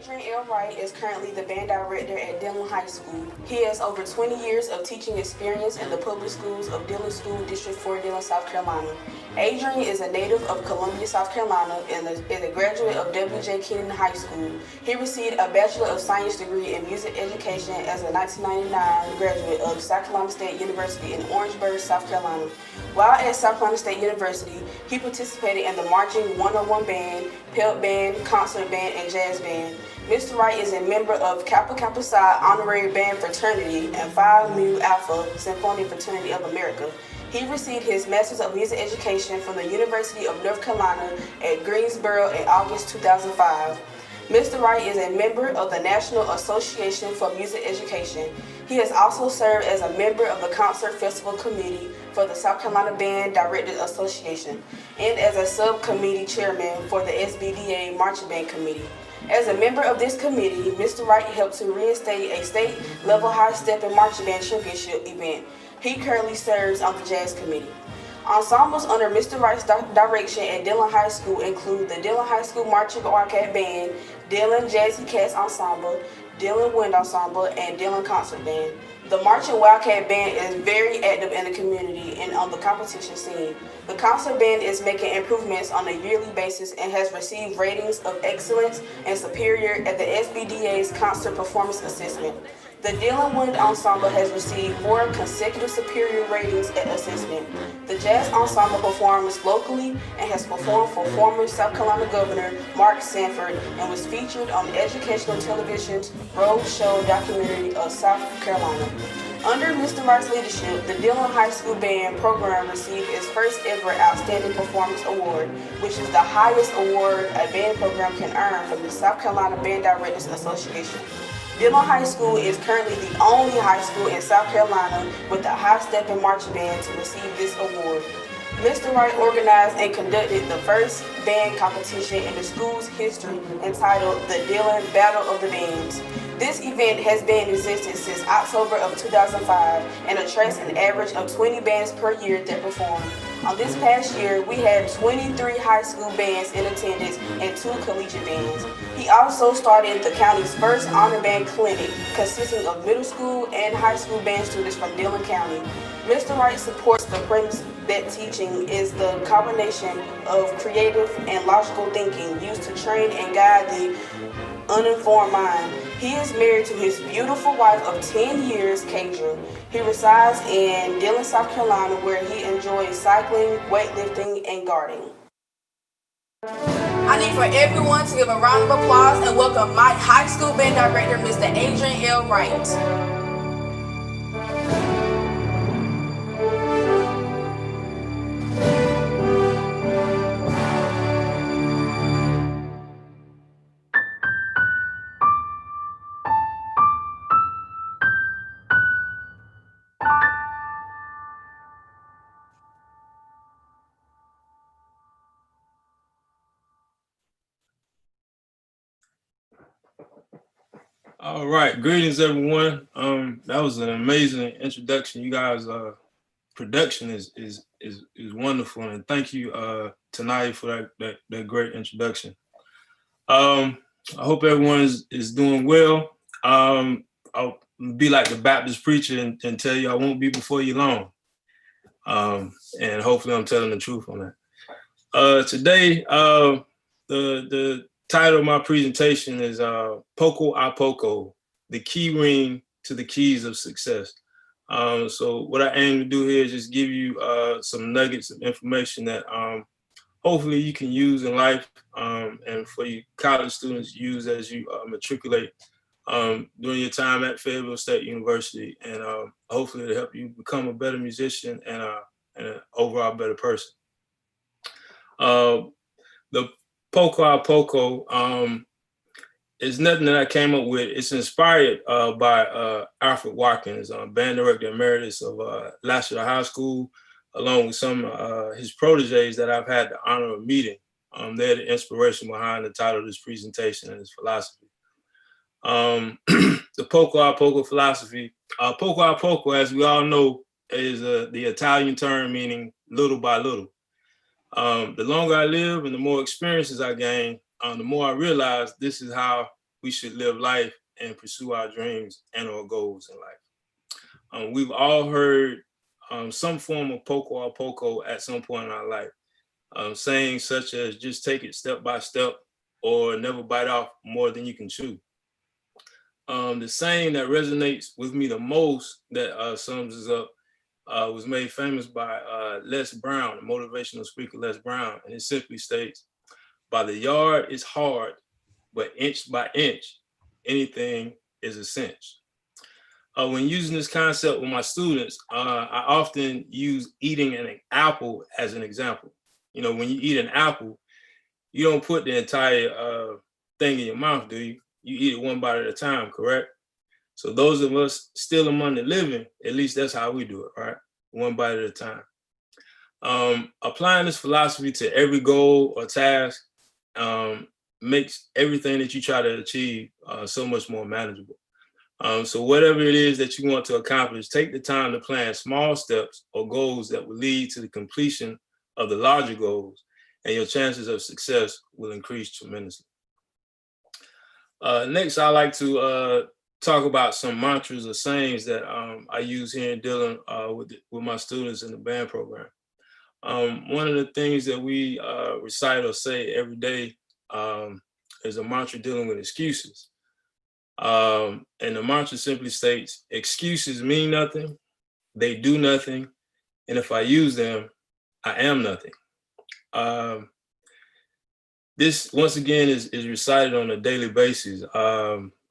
Adrian Wright is currently the band director at Dillon High School. He has over 20 years of teaching experience in the public schools of Dillon School District 4, Dillon, South Carolina. Adrian is a native of Columbia, South Carolina, and is a graduate of W.J. Kennedy High School. He received a Bachelor of Science degree in music education as a 1999 graduate of South Carolina State University in Orangeburg, South Carolina. While at South Carolina State University, he participated in the marching 101 band, pep band, concert band, and jazz band. Mr. Wright is a member of Kappa Kappa Psi Honorary Band Fraternity and Phi Mu Alpha Symphony Fraternity of America. He received his Master's of Music Education from the University of North Carolina at Greensboro in August 2005. Mr. Wright is a member of the National Association for Music Education. He has also served as a member of the Concert Festival Committee for the South Carolina Band Directors Association and as a subcommittee chairman for the SBDA Marching Band Committee. As a member of this committee, Mr. Wright helped to reinstate a state-level high-stepping marching band championship event. He currently serves on the Jazz Committee. Ensembles under Mr. Wright's direction at Dillon High School include the Dillon High School Marching Wildcat Band, Dillon Jazzy Cats Ensemble, Dillon Wind Ensemble, and Dillon Concert Band. The Marching Wildcat Band is very active in the community and on the competition scene. The concert band is making improvements on a yearly basis and has received ratings of excellence and superior at the SBDA's Concert Performance Assessment. The Dillon Wind Ensemble has received 4 consecutive superior ratings at assessment. The Jazz Ensemble performs locally and has performed for former South Carolina Governor Mark Sanford and was featured on the educational television's Road Show documentary of South Carolina. Under Mr. Wright's leadership, the Dillon High School Band program received its first ever Outstanding Performance Award, which is the highest award a band program can earn from the South Carolina Band Directors Association. Dillon High School is currently the only high school in South Carolina with a high-stepping marching band to receive this award. Mr. Wright organized and conducted the first band competition in the school's history entitled the Dillon Battle of the Bands. This event has been in existence since October of 2005 and attracts an average of 20 bands per year that perform. On this past year, we had 23 high school bands in attendance and 2 collegiate bands. He also started the county's first honor band clinic, consisting of middle school and high school band students from Dillon County. Mr. Wright supports the premise that teaching is the combination of creative and logical thinking used to train and guide the uninformed mind. He is married to his beautiful wife of 10 years, Kadra. He resides in Dillon, South Carolina, where he enjoys cycling, weightlifting, and gardening. I need for everyone to give a round of applause and welcome my high school band director, Mr. Adrian L. Wright. All right, greetings everyone. That was an amazing introduction. You guys' production is wonderful, and thank you tonight for that great introduction. I hope everyone is doing well. I'll be like the Baptist preacher and tell you I won't be before you long, and hopefully I'm telling the truth on that. Today, the title of my presentation is Poco a Poco, the key ring to the keys of success. So what I aim to do here is just give you some nuggets of information that hopefully you can use in life, and for you college students use as you matriculate during your time at Fayetteville State University, and hopefully it'll help you become a better musician and an overall better person. The Poco a Poco is nothing that I came up with. It's inspired by Alfred Watkins, band director emeritus of Lassiter High School, along with some of his proteges that I've had the honor of meeting. They're the inspiration behind the title of this presentation and his philosophy. The Poco a Poco philosophy. Poco a Poco, as we all know, is the Italian term meaning little by little. The longer I live and the more experiences I gain, the more I realize this is how we should live life and pursue our dreams and our goals in life. We've all heard some form of poco a poco at some point in our life. Sayings such as just take it step by step or never bite off more than you can chew. The saying that resonates with me the most that sums us up was made famous by Les Brown, the motivational speaker Les Brown, and it simply states, by the yard is hard, but inch by inch, anything is a cinch. When using this concept with my students, I often use eating an apple as an example. You know, when you eat an apple, you don't put the entire thing in your mouth, do you? You eat it one bite at a time, correct? So those of us still among the living, at least that's how we do it, right? One bite at a time. Applying this philosophy to every goal or task makes everything that you try to achieve so much more manageable. So whatever it is that you want to accomplish, take the time to plan small steps or goals that will lead to the completion of the larger goals, and your chances of success will increase tremendously. Next, I like to talk about some mantras or sayings that I use here in Dillon with my students in the band program. One of the things that we recite or say every day is a mantra dealing with excuses. And the mantra simply states, excuses mean nothing, they do nothing, and if I use them, I am nothing. This, once again, is recited on a daily basis.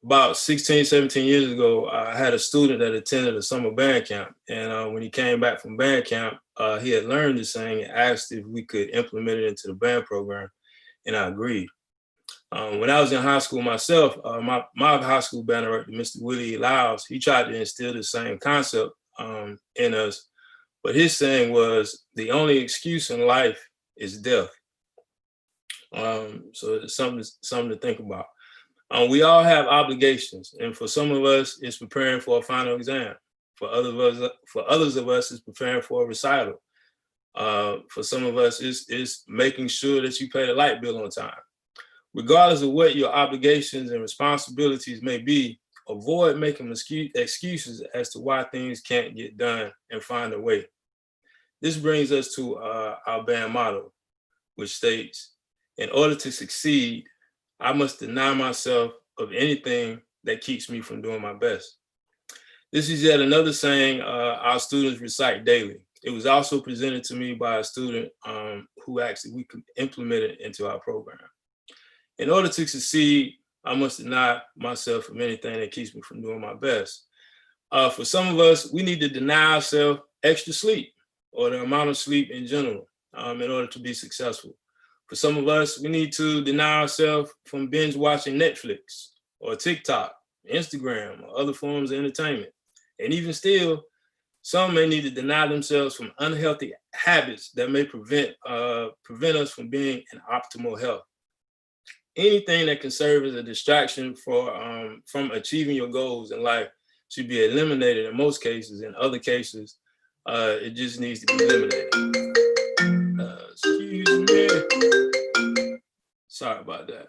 About 16, 17 years ago, I had a student that attended a summer band camp. And when he came back from band camp, he had learned this saying and asked if we could implement it into the band program. And I agreed. When I was in high school myself, my high school band director, Mr. Willie Lyles, he tried to instill the same concept in us. But his saying was, the only excuse in life is death. So it's something to think about. We all have obligations, and for some of us, it's preparing for a final exam. For others of us, it's preparing for a recital. For some of us, it's making sure that you pay the light bill on time. Regardless of what your obligations and responsibilities may be, avoid making excuses as to why things can't get done and find a way. This brings us to our band motto, which states, in order to succeed, I must deny myself of anything that keeps me from doing my best. This is yet another saying our students recite daily. It was also presented to me by a student who actually we could implement it into our program. In order to succeed, I must deny myself of anything that keeps me from doing my best. For some of us, we need to deny ourselves extra sleep or the amount of sleep in general in order to be successful. For some of us, we need to deny ourselves from binge watching Netflix or TikTok, Instagram, or other forms of entertainment. And even still, some may need to deny themselves from unhealthy habits that may prevent us from being in optimal health. Anything that can serve as a distraction from achieving your goals in life should be eliminated in most cases. In other cases, it just needs to be eliminated. Excuse me. Sorry about that.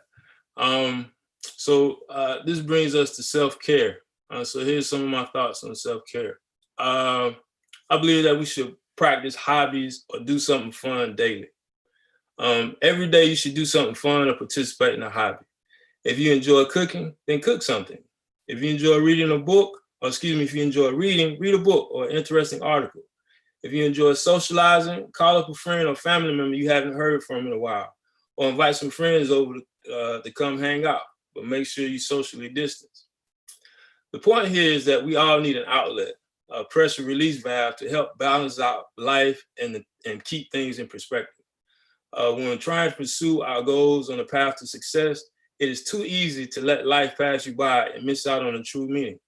So this brings us to self-care. So here's some of my thoughts on self-care. I believe that we should practice hobbies or do something fun daily. Every day you should do something fun or participate in a hobby. If you enjoy cooking, then cook something. If you enjoy reading a book, if you enjoy reading, read a book or an interesting article. If you enjoy socializing, call up a friend or family member you haven't heard from in a while, or invite some friends over to come hang out, but make sure you socially distance. The point here is that we all need an outlet, a pressure release valve to help balance out life and keep things in perspective. When trying to pursue our goals on the path to success, it is too easy to let life pass you by and miss out on the true meaning.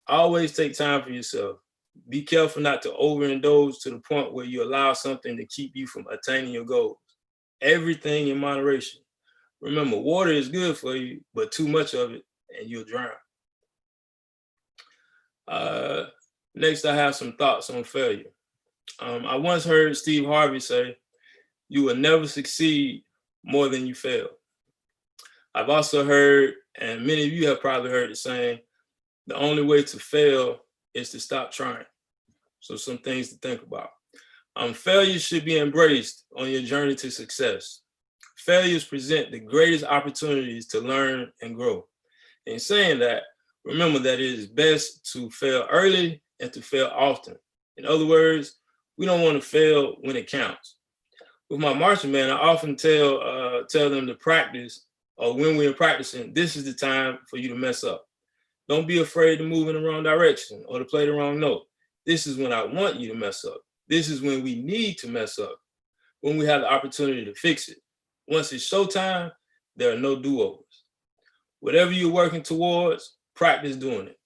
Always take time for yourself. Be careful not to overindulge to the point where you allow something to keep you from attaining your goals. Everything in moderation. Remember, water is good for you, but too much of it and you'll drown. Next, I have some thoughts on failure. I once heard Steve Harvey say, "You will never succeed more than you fail." I've also heard, and many of you have probably heard the saying, the only way to fail is to stop trying. So some things to think about. Failure should be embraced on your journey to success. Failures present the greatest opportunities to learn and grow. In saying that, remember that it is best to fail early and to fail often. In other words, we don't want to fail when it counts. With my marching band, I often tell them to practice, or when we're practicing, this is the time for you to mess up. Don't be afraid to move in the wrong direction or to play the wrong note. This is when I want you to mess up. This is when we need to mess up, when we have the opportunity to fix it. Once it's showtime, there are no do-overs. Whatever you're working towards, practice doing it.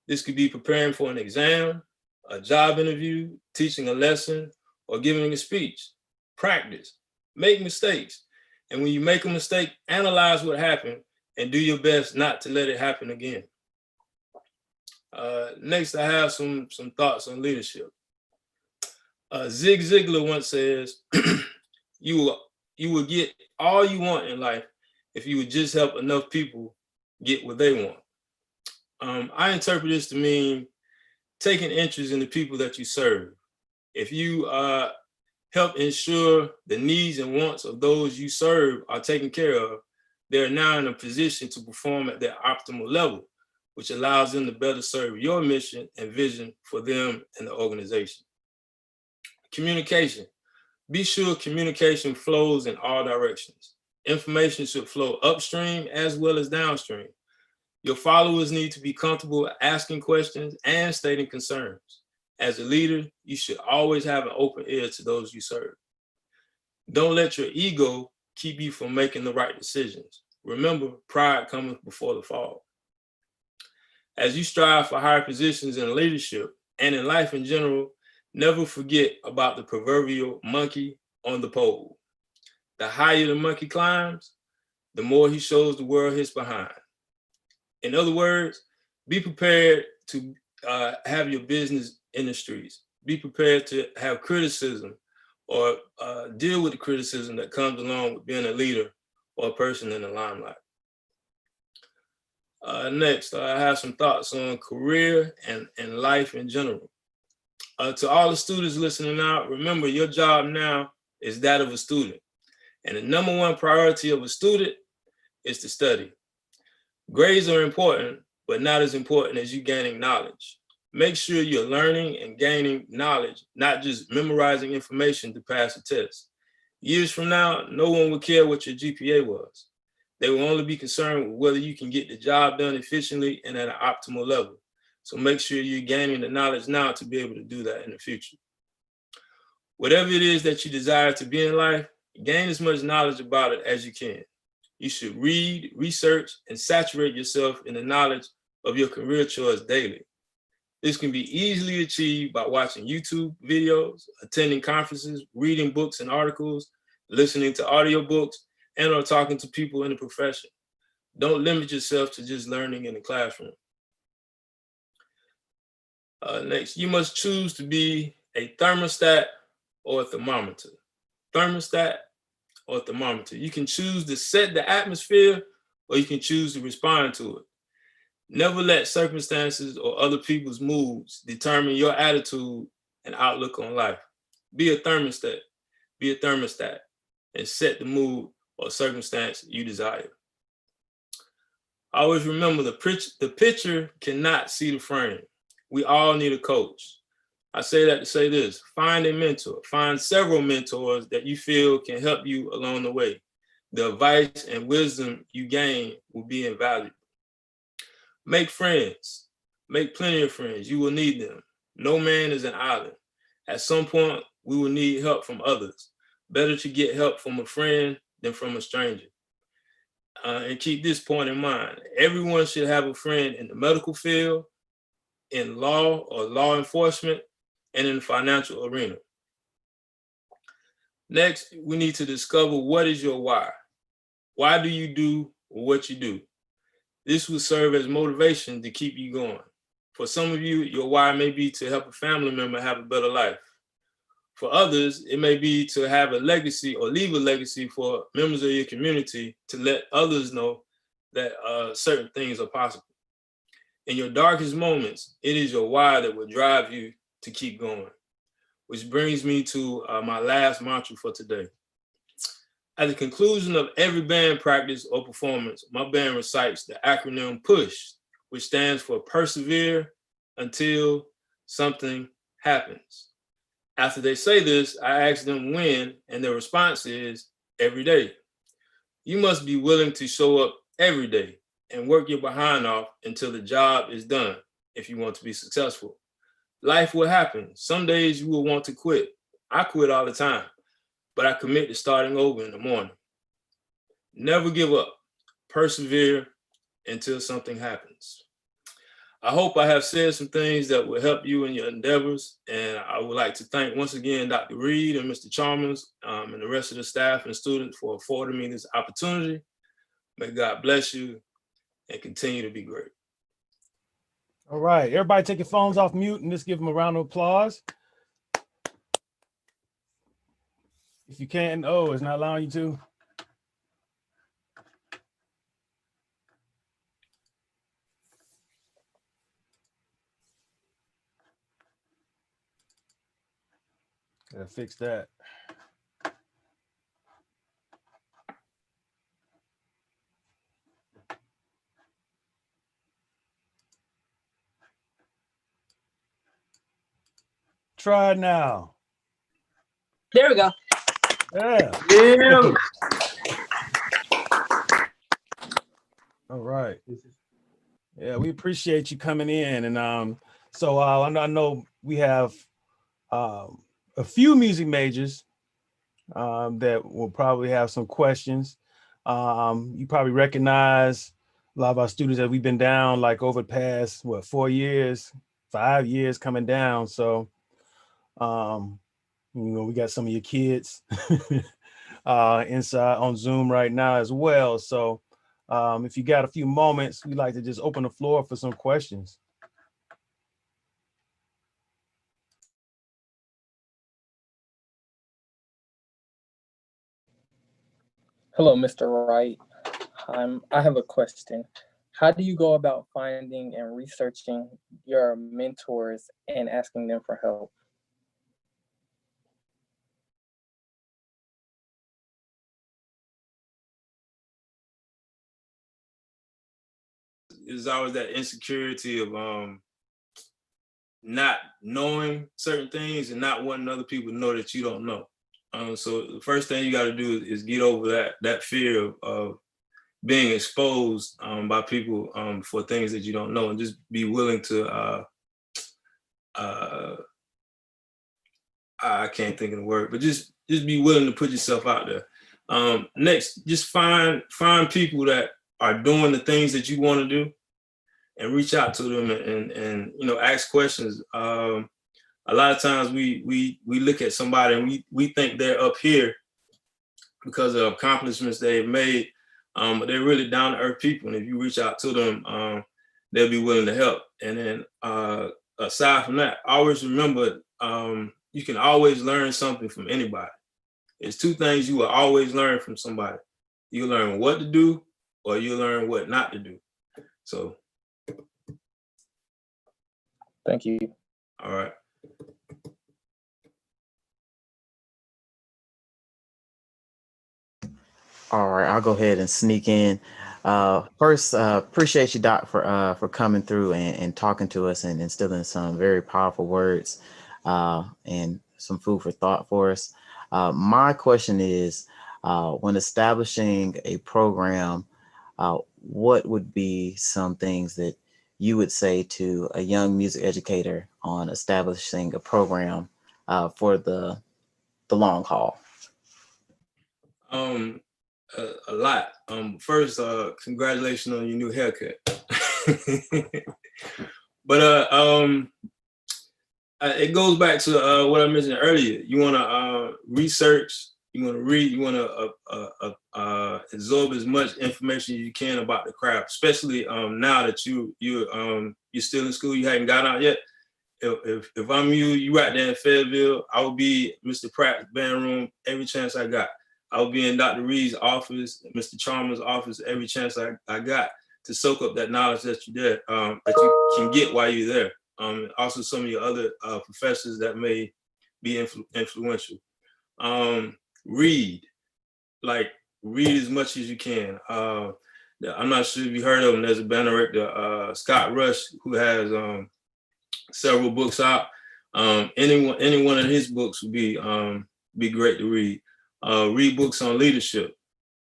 This could be preparing for an exam, a job interview, teaching a lesson, or giving a speech. Practice, make mistakes. And when you make a mistake, analyze what happened and do your best not to let it happen again. Next, I have some thoughts on leadership. Zig Ziglar once says, you will get all you want in life if you would just help enough people get what they want. I interpret this to mean taking interest in the people that you serve. If you help ensure the needs and wants of those you serve are taken care of, they're now in a position to perform at their optimal level, which allows them to better serve your mission and vision for them and the organization. Communication. Be sure communication flows in all directions. Information should flow upstream as well as downstream. Your followers need to be comfortable asking questions and stating concerns. As a leader, you should always have an open ear to those you serve. Don't let your ego keep you from making the right decisions. Remember, pride comes before the fall. As you strive for higher positions in leadership and in life in general, never forget about the proverbial monkey on the pole. The higher the monkey climbs, the more he shows the world his behind. In other words, be prepared to have your business in the streets. Be prepared to have criticism or deal with the criticism that comes along with being a leader or a person in the limelight. Next, I have some thoughts on career and life in general. To all the students listening out, remember your job now is that of a student. And the number one priority of a student is to study. Grades are important, but not as important as you gaining knowledge. Make sure you're learning and gaining knowledge, not just memorizing information to pass a test. Years from now, no one will care what your GPA was. They will only be concerned with whether you can get the job done efficiently and at an optimal level. So make sure you're gaining the knowledge now to be able to do that in the future. Whatever it is that you desire to be in life, gain as much knowledge about it as you can. You should read, research, and saturate yourself in the knowledge of your career choice daily. This can be easily achieved by watching YouTube videos, attending conferences, reading books and articles, listening to audiobooks, and or talking to people in the profession. Don't limit yourself to just learning in the classroom. Next, you must choose to be a thermostat or a thermometer. Thermostat or thermometer. You can choose to set the atmosphere or you can choose to respond to it. Never let circumstances or other people's moods determine your attitude and outlook on life. Be a thermostat. Be a thermostat and set the mood or circumstance you desire. Always remember the pitcher cannot see the frame. We all need a coach. I say that to say this: find a mentor, find several mentors that you feel can help you along the way. The advice and wisdom you gain will be invaluable. Make friends, make plenty of friends. You will need them. No man is an island. At some point, we will need help from others. Better to get help from a friend than from a stranger. And keep this point in mind. Everyone should have a friend in the medical field, in law or law enforcement, and in the financial arena. Next, we need to discover what is your why. Why do you do what you do? This will serve as motivation to keep you going. For some of you, your why may be to help a family member have a better life. For others, it may be to have a legacy or leave a legacy for members of your community to let others know that certain things are possible. In your darkest moments, it is your why that will drive you to keep going. Which brings me to my last mantra for today. At the conclusion of every band practice or performance, my band recites the acronym PUSH, which stands for persevere until something happens. After they say this, I ask them when, and their response is every day. You must be willing to show up every day and work your behind off until the job is done if you want to be successful. Life will happen. Some days you will want to quit. I quit all the time, but I commit to starting over in the morning. Never give up. Persevere until something happens. I hope I have said some things that will help you in your endeavors. And I would like to thank once again Dr. Reed and Mr. Chalmers and the rest of the staff and students for affording me this opportunity. May God bless you and continue to be great. All right, everybody take your phones off mute and just give them a round of applause. If you can't, oh, it's not allowing you to. Gotta fix that. Try it now. There we go. Yeah. Yeah. All right. Yeah, we appreciate you coming in. And so I know we have a few music majors that will probably have some questions. You probably recognize a lot of our students that we've been down like over the past, 4 years, 5 years coming down. So, we got some of your kids inside on Zoom right now as well. So if you got a few moments, we'd like to just open the floor for some questions. Hello, Mr. Wright. I have a question. How do you go about finding and researching your mentors and asking them for help? There's always that insecurity of not knowing certain things and not wanting other people to know that you don't know. So the first thing you got to do is get over that fear of being exposed by people for things that you don't know, and just be willing to I can't think of the word, but just be willing to put yourself out there. Next, just find people that are doing the things that you want to do, and reach out to them and ask questions. A lot of times we look at somebody and we think they're up here because of accomplishments they've made, but they're really down to earth people. And if you reach out to them, they'll be willing to help. And then aside from that, always remember you can always learn something from anybody. There's two things you will always learn from somebody. You learn what to do, or you learn what not to do. So. Thank you. All right. All right, I'll go ahead and sneak in. First, appreciate you, Doc, for coming through and talking to us and instilling some very powerful words and some food for thought for us. My question is, when establishing a program, what would be some things that you would say to a young music educator on establishing a program for the long haul? A lot. First, congratulations on your new haircut. But it goes back to what I mentioned earlier. You want to research, you want to read, you want to absorb as much information as you can about the craft, especially now that you're still in school, you haven't got out yet. If I'm you right there in Fayetteville, I would be Mr. Pratt's band room every chance I got. I'll be in Dr. Reed's office, Mr. Chalmers' office, every chance I got to soak up that knowledge that you can get while you're there. Also some of your other professors that may be influential. Read as much as you can. I'm not sure if you heard of him. There's a band director, Scott Rush, who has several books out. Any one of his books would be great to read. Read books on leadership.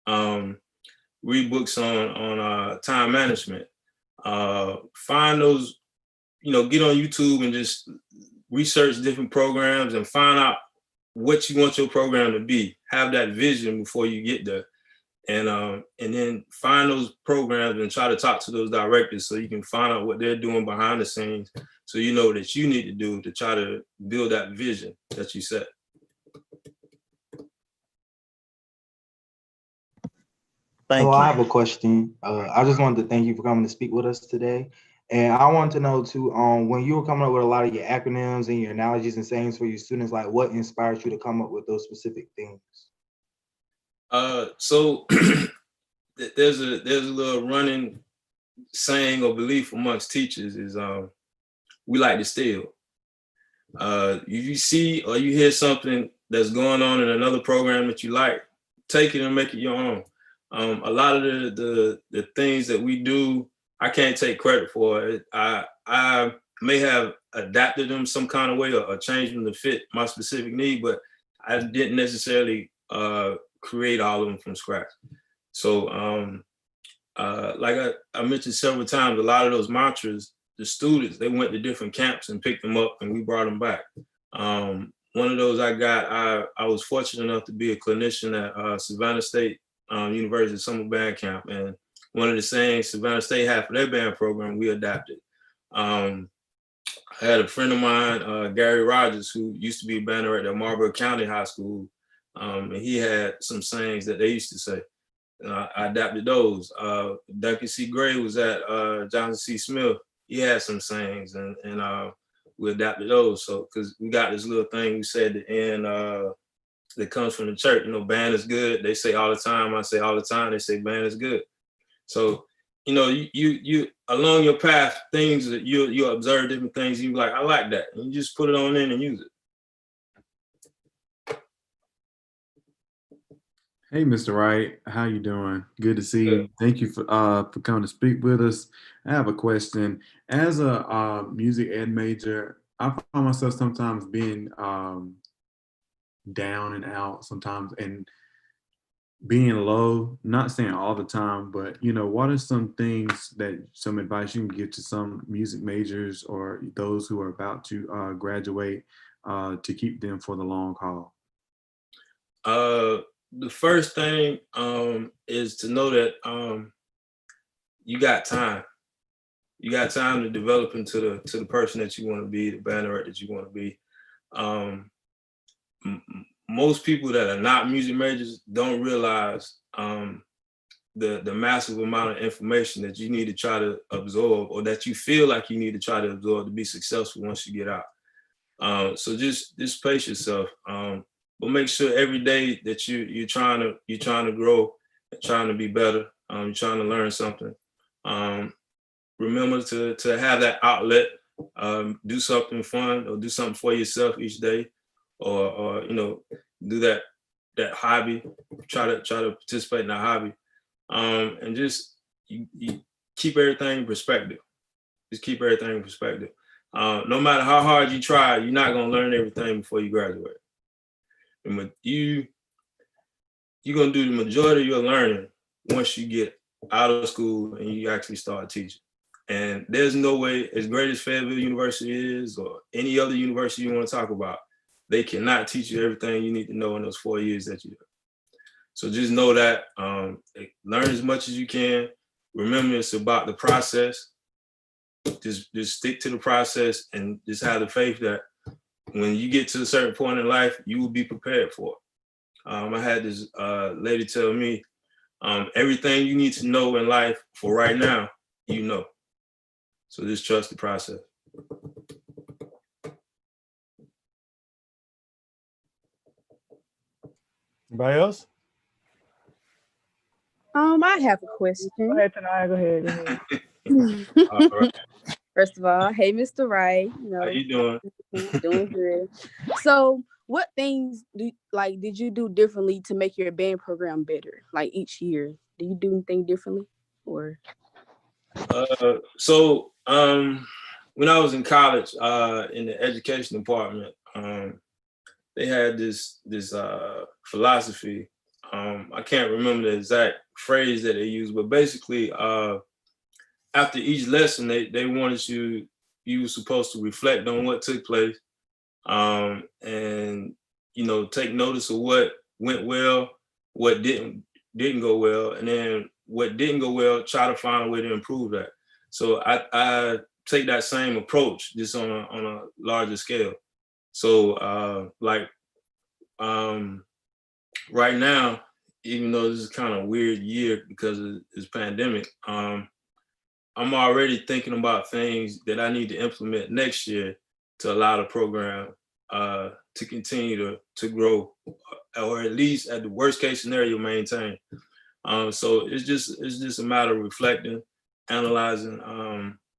Read books on time management. Find those, get on YouTube and just research different programs and find out what you want your program to be. Have that vision before you get there. And then find those programs and try to talk to those directors so you can find out what they're doing behind the scenes, so you know what you need to do to try to build that vision that you set. Thank you. I have a question. I just wanted to thank you for coming to speak with us today. And I want to know too, when you were coming up with a lot of your acronyms and your analogies and sayings for your students, like what inspired you to come up with those specific things? So there's a little running saying or belief amongst teachers is we like to steal. If you see or you hear something that's going on in another program that you like, take it and make it your own. A lot of the things that we do, I can't take credit for it. I may have adapted them some kind of way or changed them to fit my specific need, but I didn't necessarily create all of them from scratch. So like I mentioned several times, a lot of those mantras, the students, they went to different camps and picked them up and we brought them back. One of those I was fortunate enough to be a clinician at Savannah State University Summer Band Camp. And one of the sayings Savannah State had for their band program, we adapted. I had a friend of mine, Gary Rogers, who used to be a band director at Marlboro County High School. And he had some sayings that they used to say. I adapted those. Duncan C. Gray was at Johnson C. Smith. He had some sayings and we adapted those. So, because we got this little thing we said at the end that comes from the church, band is good. They say all the time, I say all the time, they say band is good. So, you along your path, things that you observe different things, you like, I like that. And you just put it on in and use it. Hey, Mr. Wright, how you doing? Good to see you. Thank you for coming to speak with us. I have a question. As a music ed major, I find myself sometimes being down and out sometimes and being low, not saying all the time, but what are some things some advice you can give to some music majors or those who are about to graduate to keep them for the long haul? The first thing is to know that you got time. You got time to develop into the person that you want to be, the band director that you want to be. Most people that are not music majors don't realize the massive amount of information that you need to try to absorb, or that you feel like you need to try to absorb to be successful once you get out. So just pace yourself. But make sure every day that you're trying to grow, trying to be better, you're trying to learn something. Remember to have that outlet, do something fun or do something for yourself each day, or do that hobby. Try to participate in that hobby, and just you keep everything in perspective. Just keep everything in perspective. No matter how hard you try, you're not gonna learn everything before you graduate. And you're gonna do the majority of your learning once you get out of school and you actually start teaching. And there's no way, as great as Fayetteville University is, or any other university you want to talk about, they cannot teach you everything you need to know in those 4 years that you do. So just know that, learn as much as you can. Remember, it's about the process. Just stick to the process and just have the faith that when you get to a certain point in life, you will be prepared for it. I had this lady tell me, everything you need to know in life for right now, you know. So just trust the process. Anybody else? I have a question. Go ahead, Tanaya. Go ahead. All right. First of all, hey, Mr. Wright. How you doing? Doing good. So, what things did you do differently to make your band program better? Like each year, do you do anything differently, or? So when I was in college, in the education department, they had this philosophy. I can't remember the exact phrase that they used, but basically, after each lesson, they wanted you were supposed to reflect on what took place, and take notice of what went well, what didn't go well, and then what didn't go well, try to find a way to improve that. So I take that same approach, just on a larger scale. So right now, even though this is kind of a weird year because of this pandemic, I'm already thinking about things that I need to implement next year to allow the program to continue to grow, or at least at the worst case scenario, maintain. So it's just a matter of reflecting, analyzing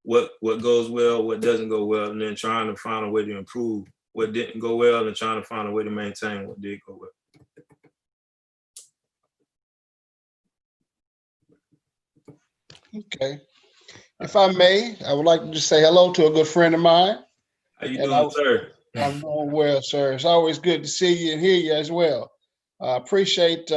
what goes well, what doesn't go well, and then trying to find a way to improve what didn't go well and trying to find a way to maintain what did go well. Okay. If I may, I would like to just say hello to a good friend of mine. How you doing, sir? I'm doing well, sir. It's always good to see you and hear you as well. I appreciate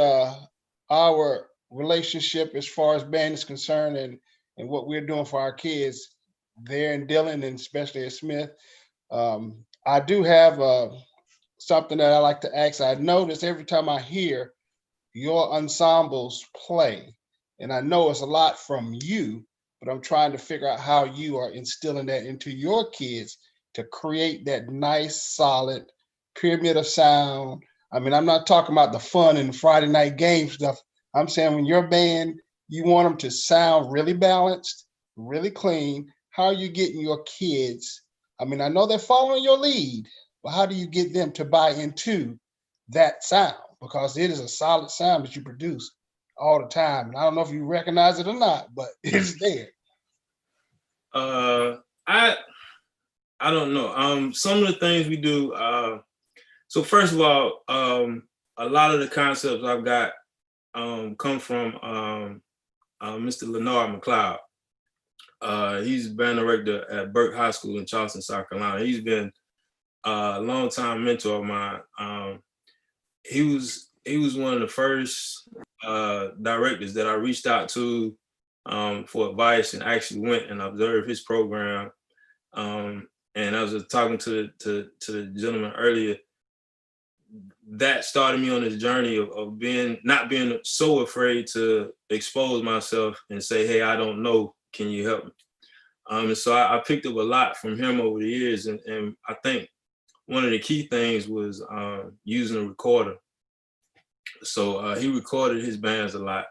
our relationship as far as band is concerned, and what we're doing for our kids there in Dillon, and especially at Smith. I do have something that I like to ask. I notice every time I hear your ensembles play, and I know it's a lot from you, but I'm trying to figure out how you are instilling that into your kids to create that nice, solid pyramid of sound. I mean, I'm not talking about the fun and the Friday night game stuff. I'm saying when your band, you want them to sound really balanced, really clean. How are you getting your kids? I mean, I know they're following your lead, but how do you get them to buy into that sound? Because it is a solid sound that you produce all the time. And I don't know if you recognize it or not, but it's there. I don't know. Some of the things we do. So first of all, a lot of the concepts I've got come from Mr. Leonard McLeod. He's band director at Burke High School in Charleston, South Carolina. He's been a longtime mentor of mine. He was one of the first directors that I reached out to for advice, and actually went and observed his program. And I was talking to the gentleman earlier. That started me on this journey of not being so afraid to expose myself and say, "Hey, I don't know. Can you help me?" And so I picked up a lot from him over the years, and I think one of the key things was using a recorder. So he recorded his bands a lot,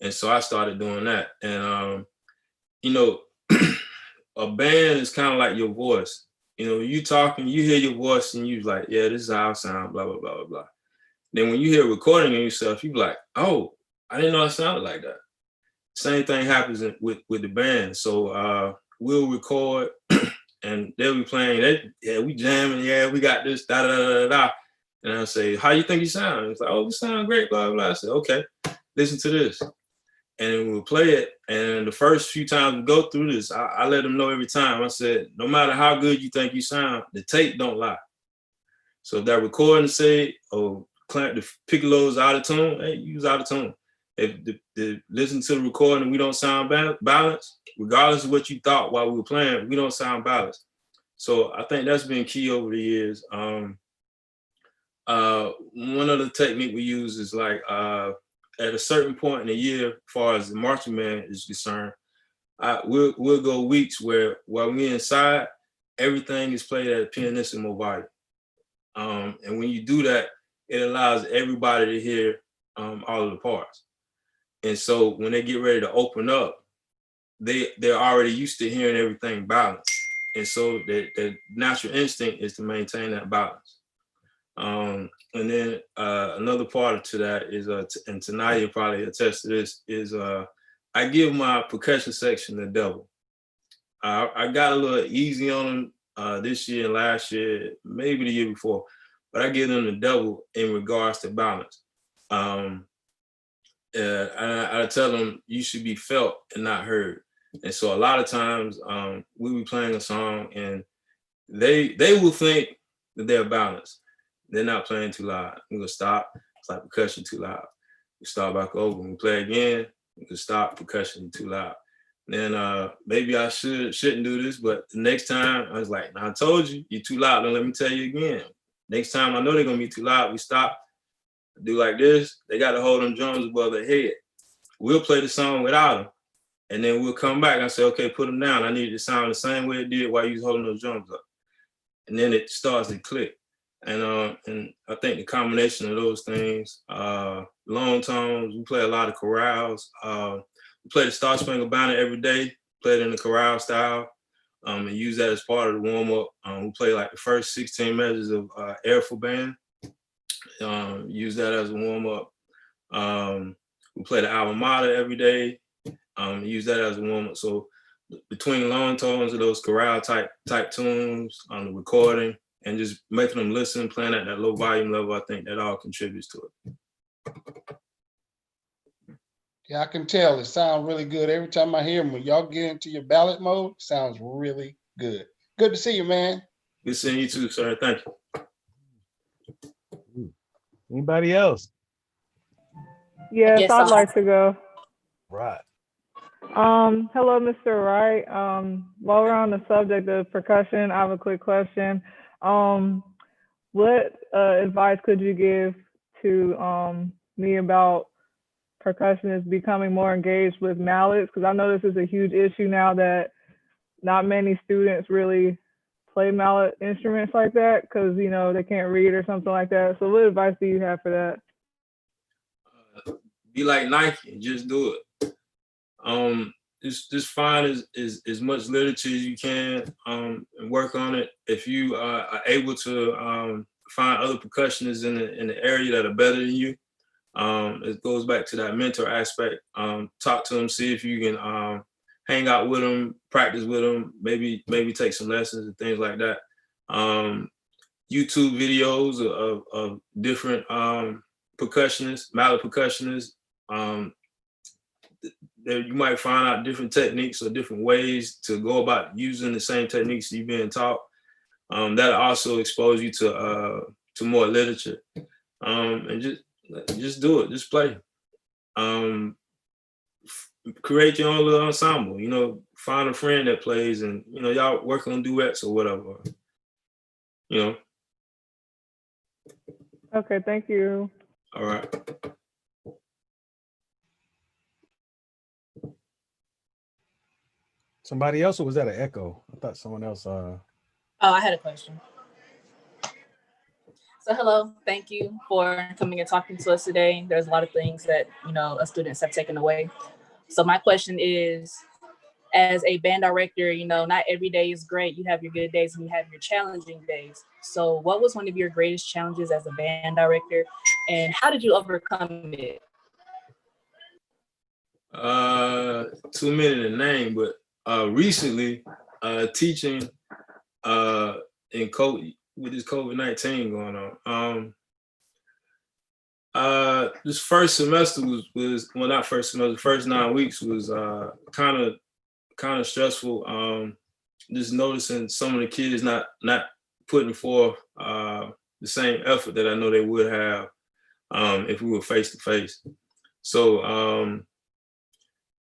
and so I started doing that. And a band is kind of like your voice. You talking, you hear your voice, and you're like, "Yeah, this is how I sound." Blah blah blah blah blah. Then when you hear a recording of yourself, you be like, "Oh, I didn't know I sounded like that." Same thing happens with the band. So we'll record, and they'll be playing. We jamming. Yeah, we got this. Da da da da da. And I'll say, "How you think you sound?" And it's like, "Oh, you sound great." Blah blah blah. I said, "Okay, listen to this." And then we'll play it. And the first few times we go through this, I let them know every time. I said, no matter how good you think you sound, the tape don't lie. So if that recording say, "Oh, the piccolo's out of tune," hey, use out of tune. If the listen to the recording and we don't sound balanced, regardless of what you thought while we were playing, we don't sound balanced. So I think that's been key over the years. One other technique we use is like, at a certain point in the year, as far as the marching band is concerned, we'll go weeks where while we're inside, everything is played at a pianissimo volume. And when you do that, it allows everybody to hear all of the parts. And so when they get ready to open up, they're already used to hearing everything balanced. And so the natural instinct is to maintain that balance. And then another part to that is, and Tanaya probably attest to this, is I give my percussion section the double. I got a little easy on them this year and last year, maybe the year before, but I give them the double in regards to balance. I tell them you should be felt and not heard. And so a lot of times we'll be playing a song and they will think that they're balanced. They're not playing too loud. We're gonna stop. It's like percussion too loud. We start back over. When we play again, we can stop, percussion too loud. Then maybe I shouldn't do this, but the next time I was like, I told you, you're too loud. Don't let me tell you again. Next time I know they're gonna be too loud, we stop, do like this. They gotta hold them drums above their head. We'll play the song without them. And then we'll come back and I say, okay, put them down. I need it to sound the same way it did while you was holding those drums up. And then it starts to click. And I think the combination of those things, long tones, we play a lot of chorales. We play the Star Spangled Banner every day, play it in the chorale style, and use that as part of the warm-up. We play like the first 16 measures of Airful Band, use that as a warm-up. We play the Alma Mater every day, use that as a warm-up. So between long tones of those chorale type tunes on the recording, and just making them listen, playing at that low volume level, I think that all contributes to it. Yeah, I can tell it sounds really good every time I hear them. When y'all get into your ballad mode, it sounds really good. Good to see you, man. Good seeing you too, sir. Thank you. Anybody else? Yes, I'd like to go. Right. Hello, Mr. Wright. While we're on the subject of percussion, I have a quick question. What advice could you give to me about percussionists becoming more engaged with mallets? Because I know this is a huge issue now that not many students really play mallet instruments like that because, you know, they can't read or something like that. So what advice do you have for that? Be like Nike and just do it. Just find as much literature as you can and work on it. If you are able to find other percussionists in the area that are better than you, it goes back to that mentor aspect. Talk to them, see if you can hang out with them, practice with them, maybe take some lessons and things like that. YouTube videos of different percussionists, mallet percussionists. You might find out different techniques or different ways to go about using the same techniques you've been taught. That'll also expose you to more literature. And just do it, just play. Create your own little ensemble, you know, find a friend that plays and, you know, y'all work on duets or whatever, you know. Okay, thank you. All right. Somebody else, or was that an echo? I thought someone else. Oh, I had a question. So hello, thank you for coming and talking to us today. There's a lot of things that, you know, us students have taken away. So my question is, as a band director, you know, not every day is great. You have your good days and you have your challenging days. So what was one of your greatest challenges as a band director and how did you overcome it? Too many to name, but recently teaching in COVID, with this COVID-19 going on. This first semester was well, not first semester, the first 9 weeks was kind of stressful. Just noticing some of the kids not putting forth the same effort that I know they would have if we were face to face. So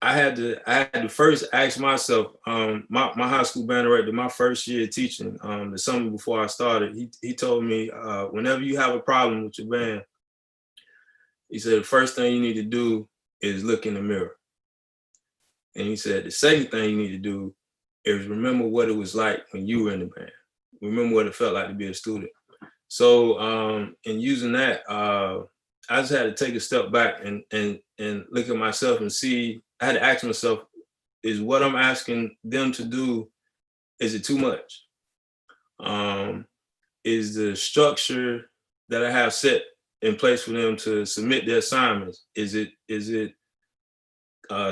I had to first ask myself, my high school band director, my first year teaching, the summer before I started, he told me, whenever you have a problem with your band, he said, the first thing you need to do is look in the mirror. And he said, the second thing you need to do is remember what it was like when you were in the band. Remember what it felt like to be a student. So in using that, I just had to take a step back and look at myself and see. I had to ask myself, is what I'm asking them to do, is it too much? Is the structure that I have set in place for them to submit their assignments, is it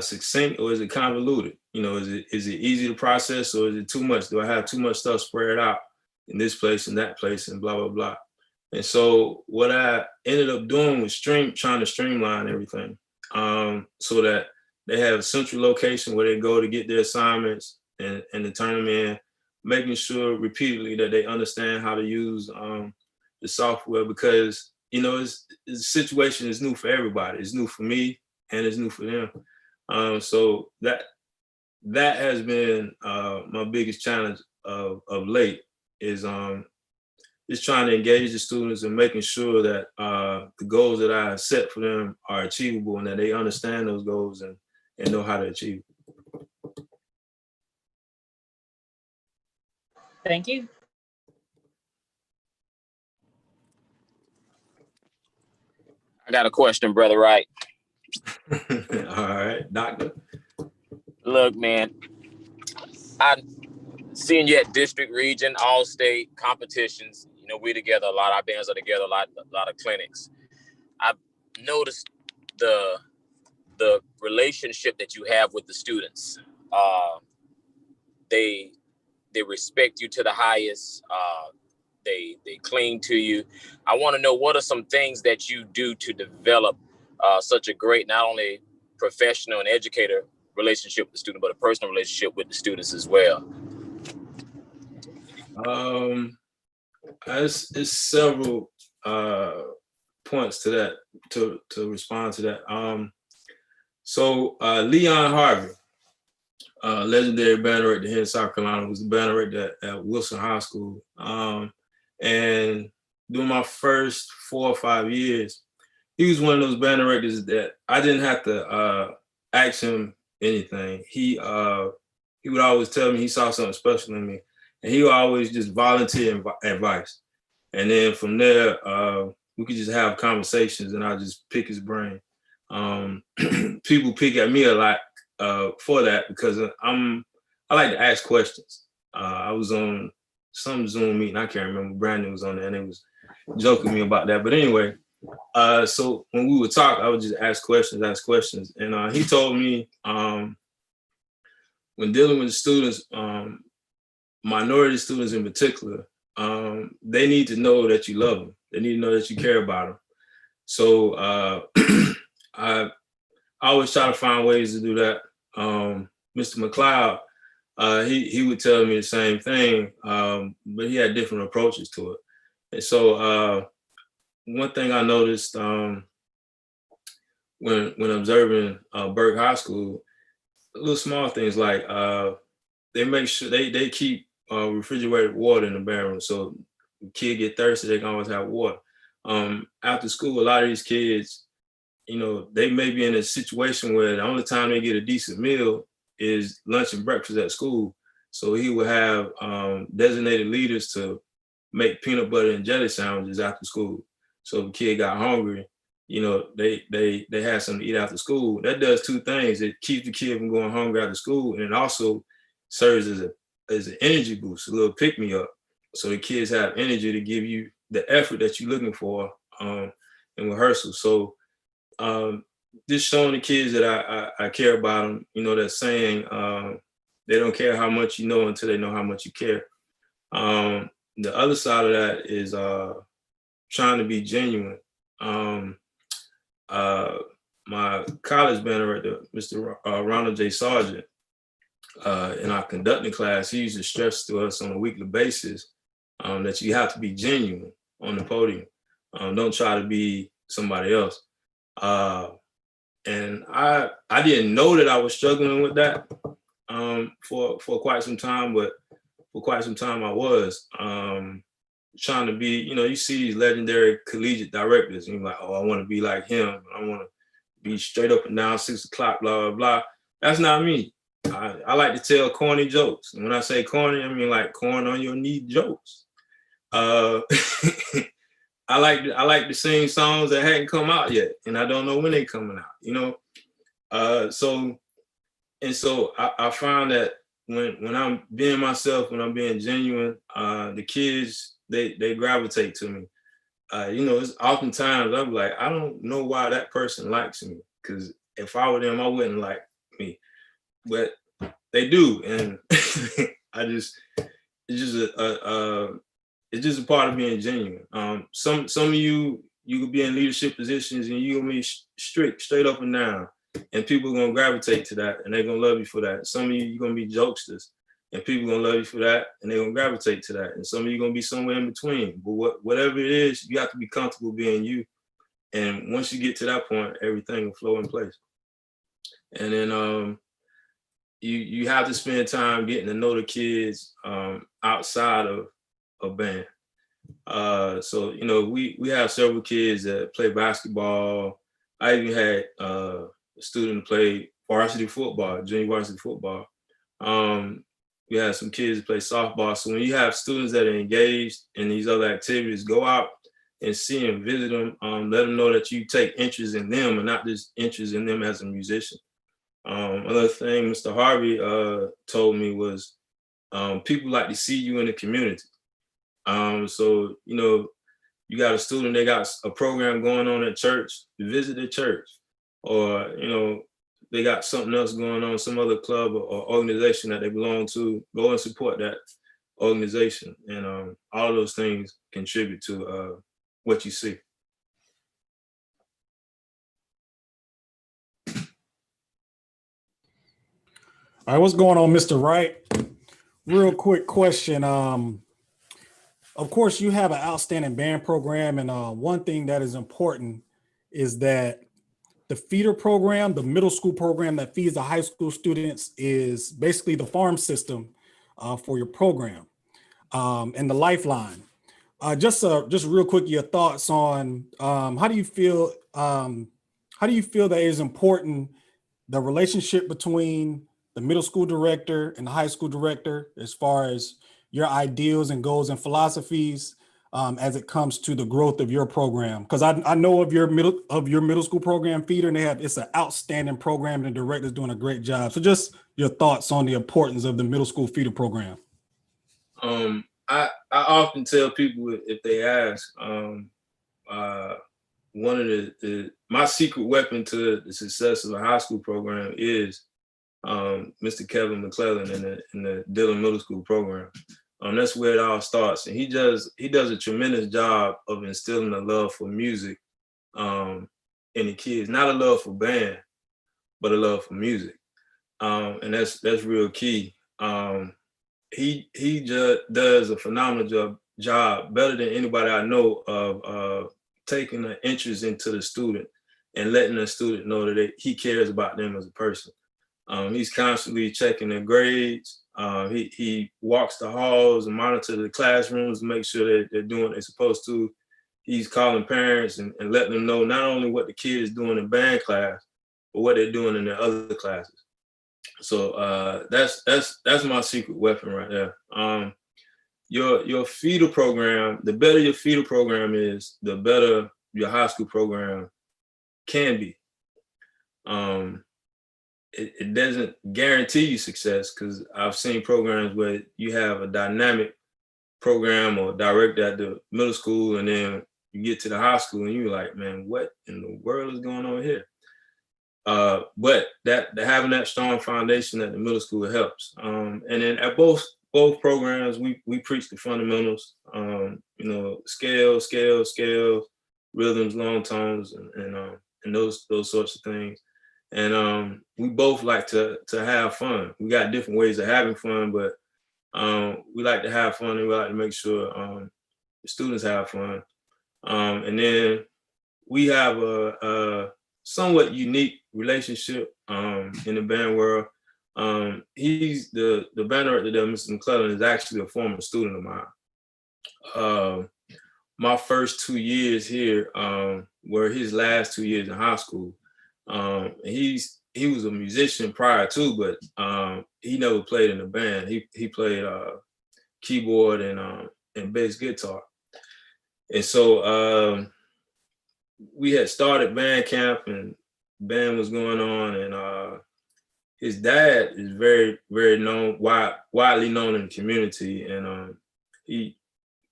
succinct or is it convoluted? You know, is it easy to process or is it too much? Do I have too much stuff spread out in this place and that place and blah, blah, blah. And so what I ended up doing was trying to streamline everything so that they have a central location where they go to get their assignments and to turn them in, making sure repeatedly that they understand how to use the software, because, you know, the situation is new for everybody. It's new for me and it's new for them. So that has been my biggest challenge of late, is just trying to engage the students and making sure that the goals that I set for them are achievable and that they understand those goals and know how to achieve. Thank you. I got a question, Brother Wright. All right, doctor. Look, man, I seen you at district, region, all state competitions. You know, we together a lot. Our bands are together a lot of clinics. I've noticed the relationship that you have with the students. They respect you to the highest. They cling to you. I want to know, what are some things that you do to develop such a great, not only professional and educator relationship with the student, but a personal relationship with the students as well? It's several points to that, to respond to that. So Leon Harvey, legendary band director here in South Carolina, was the band director at Wilson High School. And during my first 4 or 5 years, he was one of those band directors that I didn't have to ask him anything. He would always tell me he saw something special in me, and he would always just volunteer advice. And then from there, we could just have conversations, and I just pick his brain. People pick at me a lot for that, because I like to ask questions. I was on some Zoom meeting, I can't remember, Brandon was on there, and it was joking me about that. But anyway, so when we would talk, I would just ask questions. And he told me when dealing with students, minority students in particular, they need to know that you love them. They need to know that you care about them. So I always try to find ways to do that. Mr. McLeod, he would tell me the same thing, but he had different approaches to it. And so one thing I noticed when observing Burke High School, little small things like they make sure they keep refrigerated water in the bedroom, so the kid get thirsty, they can always have water. After school, a lot of these kids, you know, they may be in a situation where the only time they get a decent meal is lunch and breakfast at school. So he would have designated leaders to make peanut butter and jelly sandwiches after school. So if the kid got hungry, you know, they had something to eat after school. That does two things. It keeps the kid from going hungry after school, and it also serves as an energy boost, a little pick-me-up. So the kids have energy to give you the effort that you're looking for in rehearsal. So just showing the kids that I care about them, you know, that saying, they don't care how much you know until they know how much you care. The other side of that is trying to be genuine. My college band director, Mr. Ronald J. Sargent, in our conducting class, he used to stress to us on a weekly basis that you have to be genuine on the podium. Don't try to be somebody else. And I didn't know that I was struggling with that for quite some time, but for quite some time I was trying to be, you know, you see these legendary collegiate directors and you're like, oh, I want to be like him. I want to be straight up and down 6 o'clock, blah, blah, blah. That's not me. I like to tell corny jokes. And when I say corny, I mean like corn on your knee jokes. I like to sing songs that hadn't come out yet, and I don't know when they're coming out, you know? So I found that when I'm being myself, when I'm being genuine, the kids, they gravitate to me. it's oftentimes I'm like, I don't know why that person likes me, because if I were them, I wouldn't like me, but they do, and it's just a part of being genuine. Some of you could be in leadership positions and you gonna be straight up and down, and people are gonna gravitate to that, and they're gonna love you for that. Some of you gonna be jokesters, and people gonna love you for that, and they're gonna gravitate to that. And some of you gonna be somewhere in between. But whatever it is, you have to be comfortable being you. And once you get to that point, everything will flow in place. And then you have to spend time getting to know the kids outside of band. So we have several kids that play basketball. I even had a student play varsity football, junior varsity football. We had some kids that play softball. So when you have students that are engaged in these other activities, go out and see them, visit them, let them know that you take interest in them and not just interest in them as a musician. Another thing Mr. Harvey told me was people like to see you in the community. So, you got a student, they got a program going on at church, visit the church, or, they got something else going on, some other club or organization that they belong to, go and support that organization. And all of those things contribute to what you see. All right, what's going on, Mr. Wright? Real quick question. Of course, you have an outstanding band program, and one thing that is important is that the feeder program, the middle school program that feeds the high school students, is basically the farm system for your program, and the lifeline. Just real quick, your thoughts on how do you feel that it is important, the relationship between the middle school director and the high school director, as far as your ideals and goals and philosophies as it comes to the growth of your program? Because I know of your middle school program, feeder, and it's an outstanding program, and the director's doing a great job. So just your thoughts on the importance of the middle school feeder program. I often tell people, if they ask, one of my secret weapon to the success of the high school program is Mr. Kevin McClellan in the Dillon Middle School program. That's where it all starts, and he does a tremendous job of instilling a love for music in the kids. Not a love for band, but a love for music, and that's real key. He just does a phenomenal job, better than anybody I know, of taking an interest into the student and letting the student know that he cares about them as a person. He's constantly checking their grades. He walks the halls and monitors the classrooms to make sure that they're doing what they're supposed to. He's calling parents and letting them know not only what the kid is doing in band class, but what they're doing in their other classes. So that's my secret weapon right there. Your feeder program, the better your feeder program is, the better your high school program can be. It doesn't guarantee you success, because I've seen programs where you have a dynamic program or director at the middle school, and then you get to the high school and you're like, man, what in the world is going on here? But having that strong foundation at the middle school helps. And then at both programs, we preach the fundamentals, scales, rhythms, long tones, and those sorts of things. And we both like to have fun. We got different ways of having fun, but we like to have fun, and we like to make sure the students have fun. And then we have a somewhat unique relationship in the band world. He's the band director there, Mr. McClellan, is actually a former student of mine. My first 2 years here were his last 2 years in high school. He was a musician prior to, but he never played in a band. He played keyboard and bass guitar. And so we had started band camp, and band was going on, and his dad is very, very widely known in the community, and he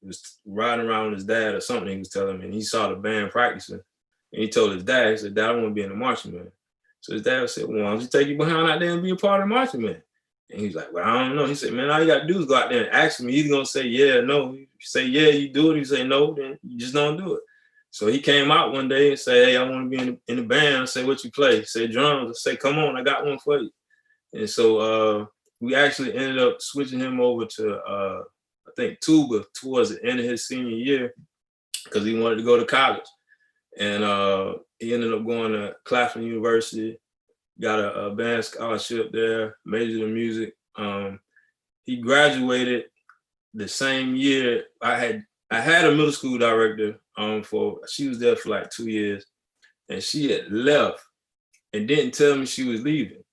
was riding around with his dad or something. He was telling me, and he saw the band practicing, and he told his dad, he said, "Dad, I want to be in the marching band." So his dad said, "Well, why don't you take your behind out there and be a part of the marching band?" And he's like, "Well, I don't know." He said, "Man, all you got to do is go out there and ask him. He's gonna say yeah, no. You say yeah, you do it. You say no, then you just don't do it." So he came out one day and said, "Hey, I want to be in the band." I said, "What you play?" He said, "Drums." I said, "Come on, I got one for you." And so we actually ended up switching him over to I think tuba towards the end of his senior year because he wanted to go to college. And he ended up going to Claflin University, got a band scholarship there, majored in music. He graduated the same year. I had a middle school director she was there for like 2 years, and she had left and didn't tell me she was leaving.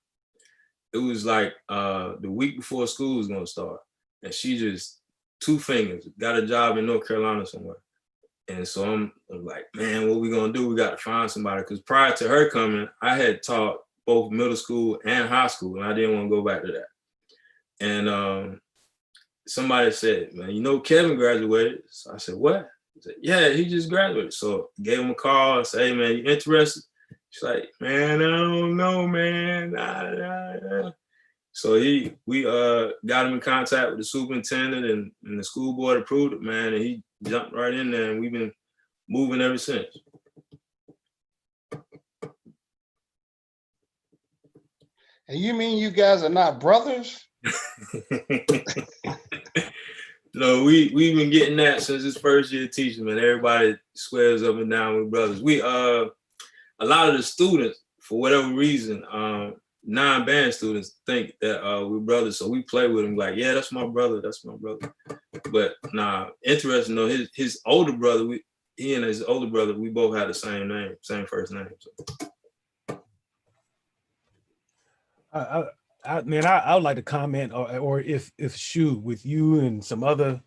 It was like the week before school was gonna start, and she just 2 fingers got a job in North Carolina somewhere. And so I'm like, man, what we gonna do? We got to find somebody, because prior to her coming, I had taught both middle school and high school, and I didn't want to go back to that. And somebody said, "Man, you know Kevin graduated." So I said, "What?" He said, "Yeah, he just graduated." So I gave him a call and said, "Hey man, you interested?" She's like, "Man, I don't know, man." Nah. So we got him in contact with the superintendent, and the school board approved it, man, and he jumped right in there, and we've been moving ever since. And you mean you guys are not brothers? No, we've been getting that since his first year teaching, man. Everybody swears up and down with brothers. We a lot of the students, for whatever reason, non-band students think that we're brothers, so we play with him like, "Yeah, that's my brother, that's my brother." But nah, interesting though, his older brother, he and his older brother, we both had the same name, same first name. So. I would like to comment, or if Shu, with you and some other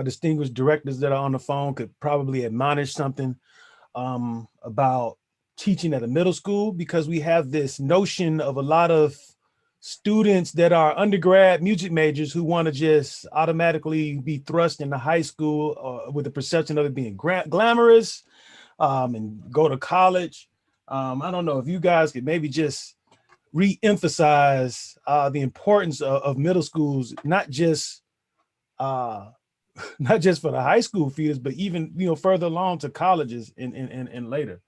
distinguished directors that are on the phone, could probably admonish something about teaching at a middle school, because we have this notion of a lot of students that are undergrad music majors who want to just automatically be thrust into high school with the perception of it being glamorous and go to college. I don't know if you guys could maybe just re-emphasize the importance of middle schools, not just for the high school feeders, but even further along to colleges and later.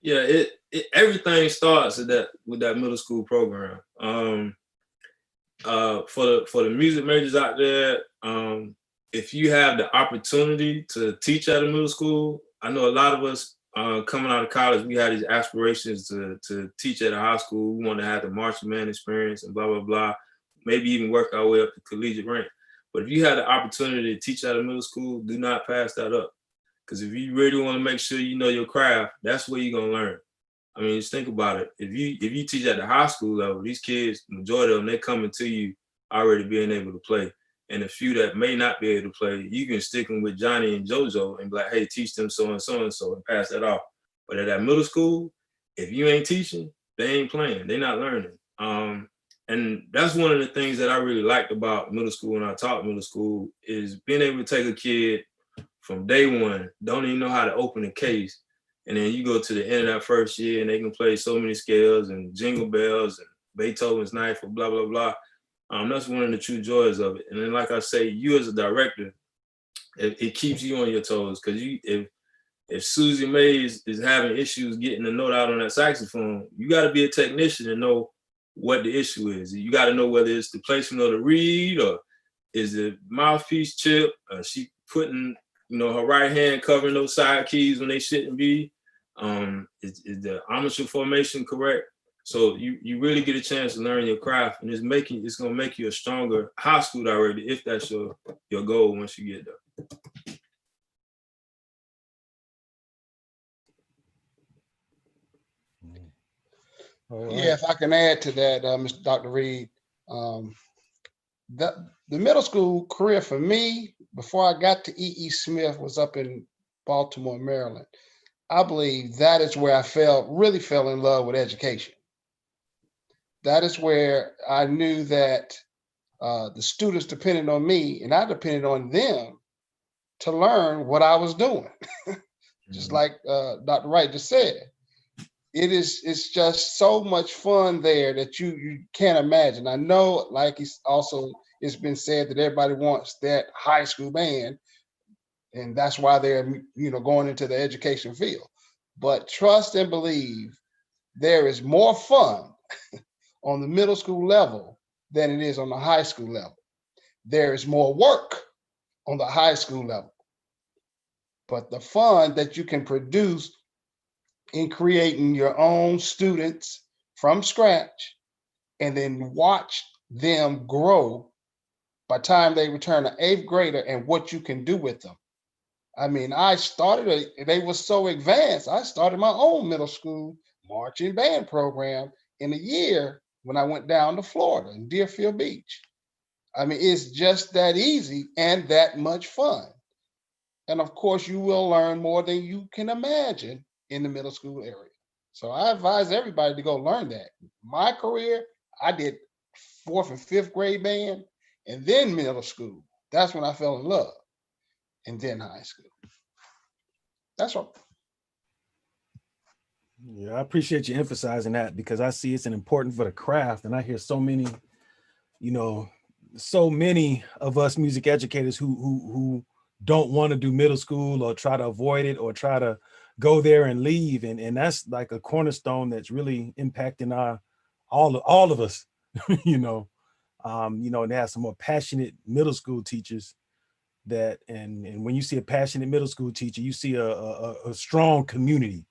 Yeah, everything starts with that middle school program. For the music majors out there, if you have the opportunity to teach at a middle school, I know a lot of us coming out of college, we had these aspirations to teach at a high school. We want to have the marching band experience and blah, blah, blah, maybe even work our way up to collegiate rank. But if you had the opportunity to teach at a middle school, do not pass that up. Because if you really want to make sure you know your craft, that's where you're going to learn. I mean, just think about it. If you teach at the high school level, these kids, majority of them, they're coming to you already being able to play. And the few that may not be able to play, you can stick them with Johnny and JoJo and be like, "Hey, teach them so and so and so," and pass that off. But at that middle school, if you ain't teaching, they ain't playing. They're not learning. And that's one of the things that I really liked about middle school when I taught middle school, is being able to take a kid from day one, don't even know how to open a case, and then you go to the end of that first year and they can play so many scales and jingle bells and Beethoven's Knife or blah, blah, blah. That's one of the true joys of it. And then, like I say, you as a director, it keeps you on your toes, because if Susie May is having issues getting the note out on that saxophone, you got to be a technician and know what the issue is. You got to know whether it's the placement of the reed, or is the mouthpiece chip, she putting her right hand covering those side keys when they shouldn't be. Is the armature formation correct? So you really get a chance to learn your craft, and it's gonna make you a stronger high school director if that's your goal once you get there. Right. Yeah, if I can add to that, Mr. Dr. Reed, the middle school career for me, before I got to E.E. Smith, was up in Baltimore, Maryland. I believe that is where I really fell in love with education. That is where I knew that the students depended on me and I depended on them to learn what I was doing. Just like Dr. Wright just said. It's just so much fun there that you can't imagine. I know, like it's been said that everybody wants that high school band, and that's why they're going into the education field. But trust and believe, there is more fun on the middle school level than it is on the high school level. There is more work on the high school level, but the fun that you can produce in creating your own students from scratch and then watch them grow by the time they return an 8th grader and what you can do with them. I mean, they were so advanced, I started my own middle school marching band program in a year when I went down to Florida in Deerfield Beach. I mean, it's just that easy and that much fun. And of course, you will learn more than you can imagine in the middle school area. So I advise everybody to go learn that. My career, I did 4th and 5th grade band and then middle school. That's when I fell in love. And then high school. That's all. Yeah, I appreciate you emphasizing that because I see it's an important for the craft. And I hear so many, so many of us music educators who don't want to do middle school or try to avoid it or try to go there and leave. And that's like a cornerstone that's really impacting all of us, and they have some more passionate middle school teachers and when you see a passionate middle school teacher, you see a strong community,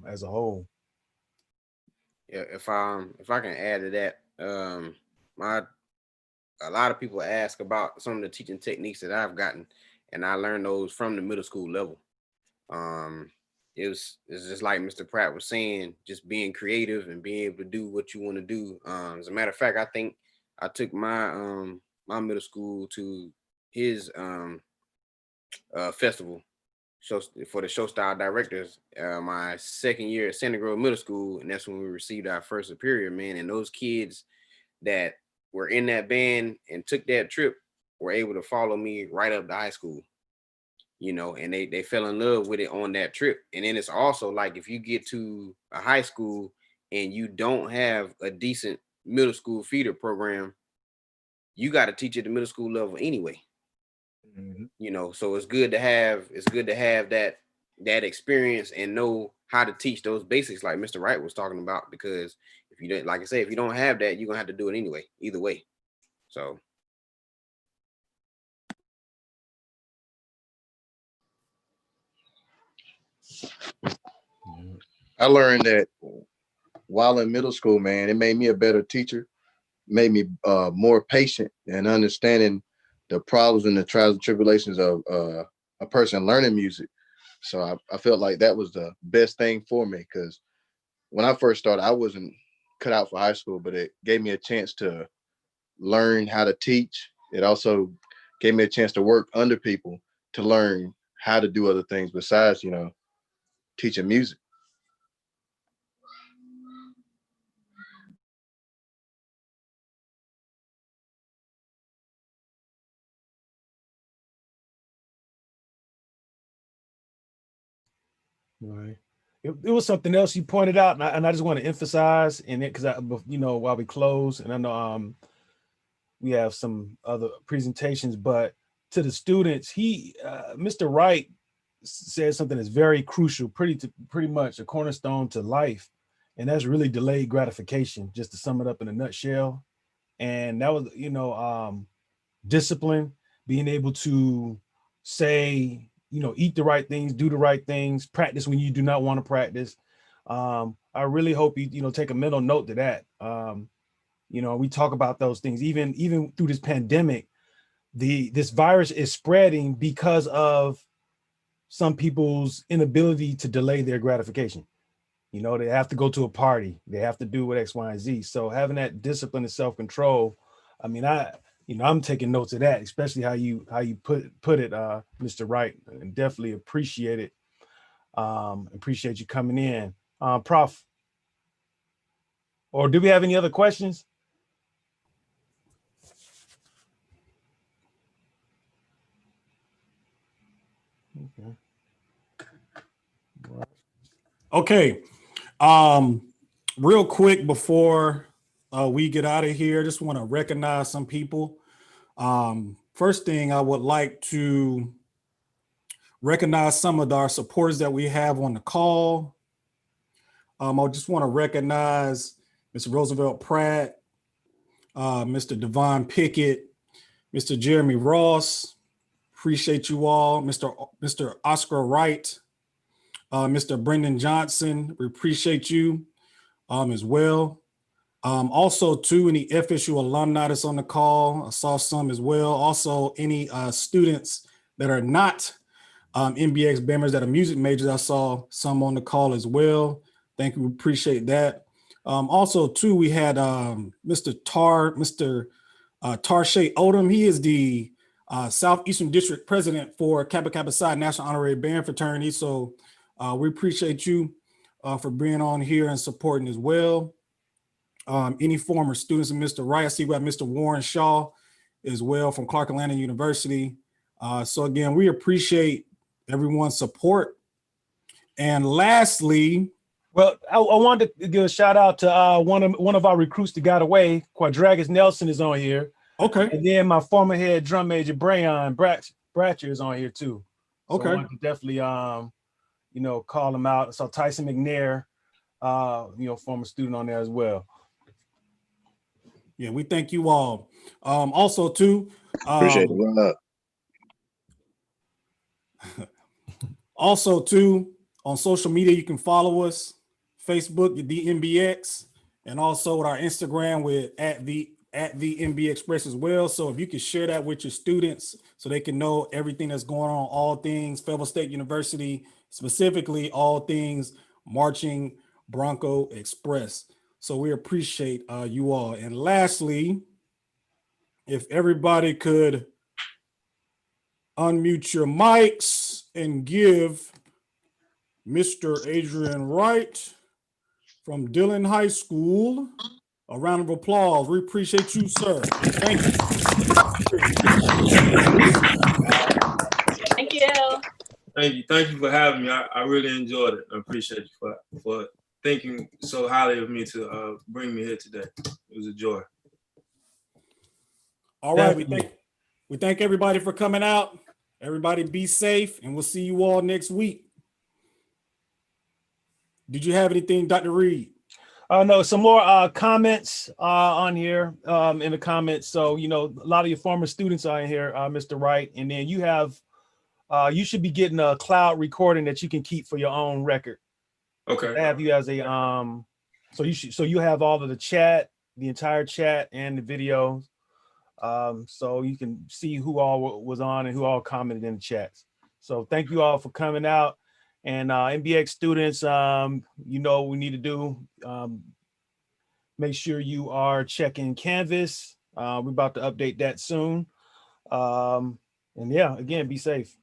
as a whole. Yeah, if I can add to that, a lot of people ask about some of the teaching techniques that I've gotten, and I learned those from the middle school level. It's just like Mr. Pratt was saying, just being creative and being able to do what you want to do. As a matter of fact, I think I took my my middle school to his festival for the show style directors my 2nd year at Santa Grove Middle School, and that's when we received our first superior, man. And those kids that were in that band and took that trip were able to follow me right up to high school, and they fell in love with it on that trip. And then it's also like, if you get to a high school and you don't have a decent middle school feeder program, you got to teach at the middle school level anyway. So it's good to have that experience and know how to teach those basics like Mr. Wright was talking about, because if you don't, like I say, if you don't have that, you're gonna have to do it anyway, either way. So I learned that while in middle school, man, it made me a better teacher, made me more patient and understanding the problems and the trials and tribulations of a person learning music. So I felt like that was the best thing for me, because when I first started, I wasn't cut out for high school, but it gave me a chance to learn how to teach. It also gave me a chance to work under people to learn how to do other things besides, teaching music. Right. It was something else you pointed out, and I just want to emphasize in it because while we close, and I know we have some other presentations, but to the students, Mr. Wright said something that's very crucial, pretty much a cornerstone to life, and that's really delayed gratification. Just to sum it up in a nutshell, and that was discipline, being able to say, eat the right things, do the right things, practice when you do not want to practice. I really hope you take a mental note to that. We talk about those things, even through this pandemic, this virus is spreading because of some people's inability to delay their gratification. They have to go to a party, they have to do what X, Y, and Z. So having that discipline and self-control, I mean, I'm taking notes of that, especially how you put it, Mr. Wright, and definitely appreciate it. Appreciate you coming in, Prof. Or do we have any other questions? Okay. Real quick before we get out of here, I just want to recognize some people. First thing, I would like to recognize some of our supporters that we have on the call. I just want to recognize Mr. Roosevelt Pratt, Mr. Devon Pickett, Mr. Jeremy Ross. Appreciate you all. Mr. Oscar Wright, Mr. Brendan Johnson. We appreciate you as well. Also, too, any FSU alumni that's on the call, I saw some as well. Also, any students that are not MBX members that are music majors, I saw some on the call as well. Thank you, we appreciate that. Also, too, we had Mr. Tarshay Odom. He is the Southeastern District President for Kappa Kappa Psi National Honorary Band Fraternity. So we appreciate you for being on here and supporting as well. Any former students of Mr. Wright, I see we have Mr. Warren Shaw as well from Clark Atlanta University. So again, we appreciate everyone's support. And lastly, well, I wanted to give a shout out to one of our recruits that got away. Quadragus Nelson is on here. Okay. And then my former head drum major Brayon Bratcher is on here too. So okay. I wanted to definitely call him out. So Tyson McNair, former student on there as well. Yeah, we thank you all. Also, too. Appreciate it. Run up. Also, too, on social media, you can follow us. Facebook, the MBX, and also with our Instagram with at the MB Express as well. So if you can share that with your students so they can know everything that's going on, all things Fayetteville State University, specifically all things Marching Bronco Express. So we appreciate you all. And lastly, if everybody could unmute your mics and give Mr. Adrian Wright from Dillon High School a round of applause. We appreciate you, sir. Thank you. Thank you. Thank you for having me. I really enjoyed it. I appreciate you for thinking so highly of me to bring me here today. It was a joy. All right, we thank everybody for coming out. Everybody be safe, and we'll see you all next week. Did you have anything, Dr. Reed? No, some more comments on here in the comments. So, a lot of your former students are in here, Mr. Wright, and then you have, you should be getting a cloud recording that you can keep for your own record. Okay. I have you as a, so you have all of the chat, the entire chat and the videos. So you can see who all was on and who all commented in the chats. So thank you all for coming out. And MBX students, what we need to do, make sure you are checking Canvas. We're about to update that soon. And yeah, again, be safe.